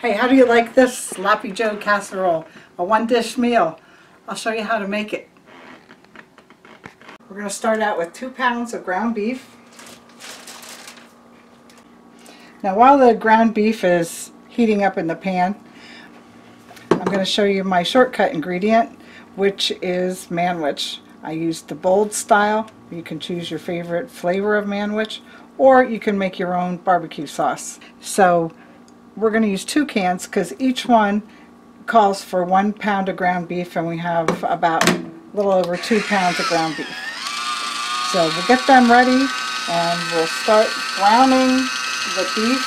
Hey, how do you like this Sloppy Joe casserole? A one-dish meal. I'll show you how to make it. We're going to start out with 2 pounds of ground beef. Now while the ground beef is heating up in the pan, I'm going to show you my shortcut ingredient, which is Manwich. I used the bold style. You can choose your favorite flavor of Manwich, or you can make your own barbecue sauce. So we're going to use 2 cans because each one calls for 1 pound of ground beef, and we have about a little over 2 pounds of ground beef. So we'll get them ready and we'll start browning the beef.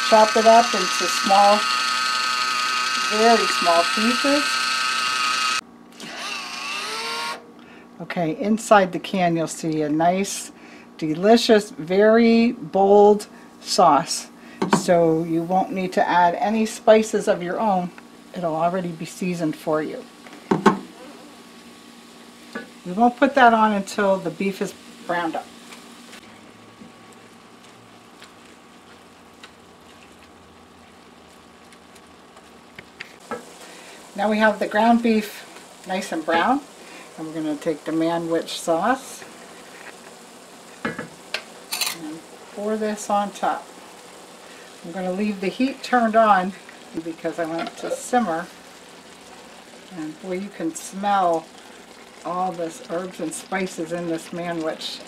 Chop it up into small, very small pieces. Okay, inside the can you'll see a nice, delicious, very bold sauce. So you won't need to add any spices of your own. It'll already be seasoned for you. We won't put that on until the beef is browned up. Now we have the ground beef nice and brown, and we're going to take the Manwich sauce and pour this on top. I'm going to leave the heat turned on because I want it to simmer, and boy, you can smell all this herbs and spices in this Manwich.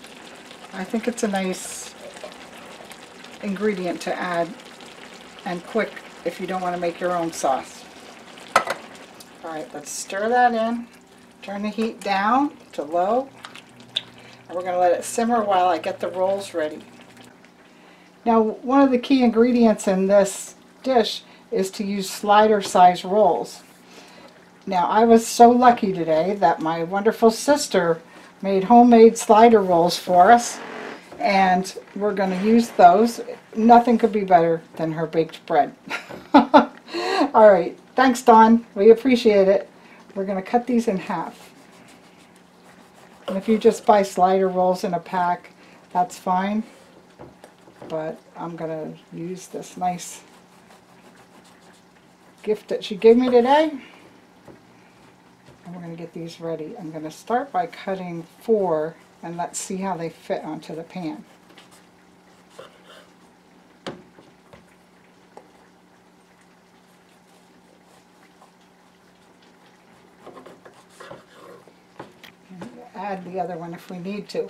I think it's a nice ingredient to add, and quick if you don't want to make your own sauce. Alright, let's stir that in. Turn the heat down to low, and we're going to let it simmer while I get the rolls ready. Now, one of the key ingredients in this dish is to use slider size rolls. Now, I was so lucky today that my wonderful sister made homemade slider rolls for us, and we're going to use those. Nothing could be better than her baked bread. Alright, thanks Dawn, we appreciate it. We're going to cut these in half. And if you just buy slider rolls in a pack, that's fine. But I'm going to use this nice gift that she gave me today. And we're going to get these ready. I'm going to start by cutting 4, and let's see how they fit onto the pan. And we'll add the other one if we need to.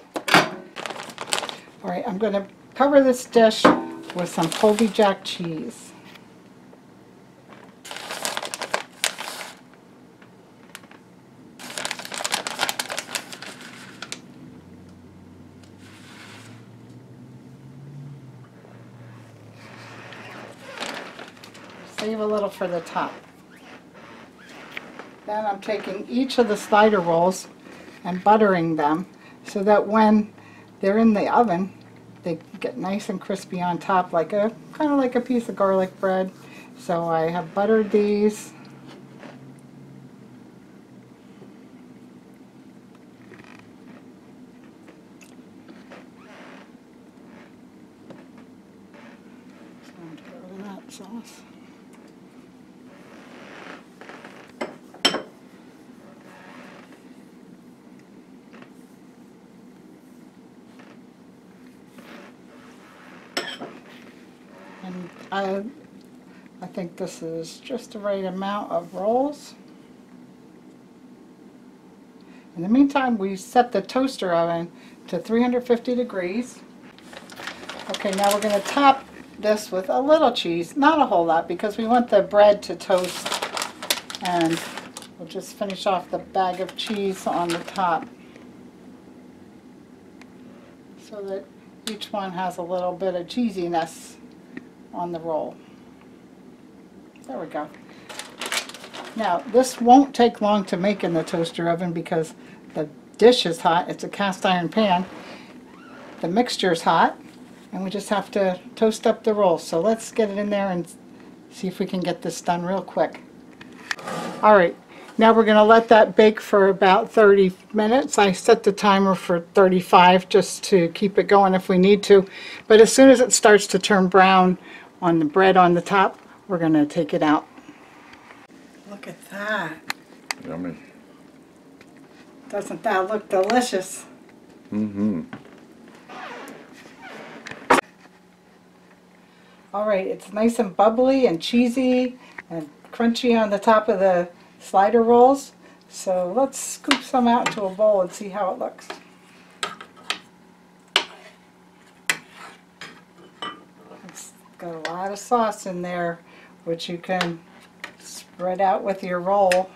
Alright, I'm going to cover this dish with some Colby Jack cheese. Save a little for the top. Then I'm taking each of the slider rolls and buttering them so that when they're in the oven, they get nice and crispy on top, like kind of like a piece of garlic bread. So I have buttered these. So I'm going to get rid of that sauce. And I think this is just the right amount of rolls. In the meantime, we set the toaster oven to 350 degrees. Okay, now we're going to top this with a little cheese, not a whole lot, because we want the bread to toast, and we'll just finish off the bag of cheese on the top so that each one has a little bit of cheesiness on the roll. There we go. Now, this won't take long to make in the toaster oven because the dish is hot. It's a cast iron pan. The mixture is hot, and we just have to toast up the rolls. So let's get it in there and see if we can get this done real quick. Alright, now we're going to let that bake for about 30 minutes. I set the timer for 35 just to keep it going if we need to. But as soon as it starts to turn brown on the bread on the top, we're going to take it out. Look at that. Yummy. Doesn't that look delicious? Mm-hmm. All right, it's nice and bubbly and cheesy and crunchy on the top of the slider rolls. So let's scoop some out into a bowl and see how it looks. It's got a lot of sauce in there, which you can spread out with your roll.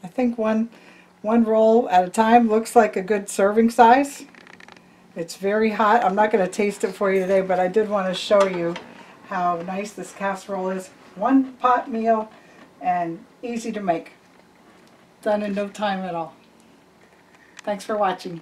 I think one roll at a time looks like a good serving size. It's very hot. I'm not going to taste it for you today, but I did want to show you how nice this casserole is. One pot meal and easy to make. Done in no time at all. Thanks for watching.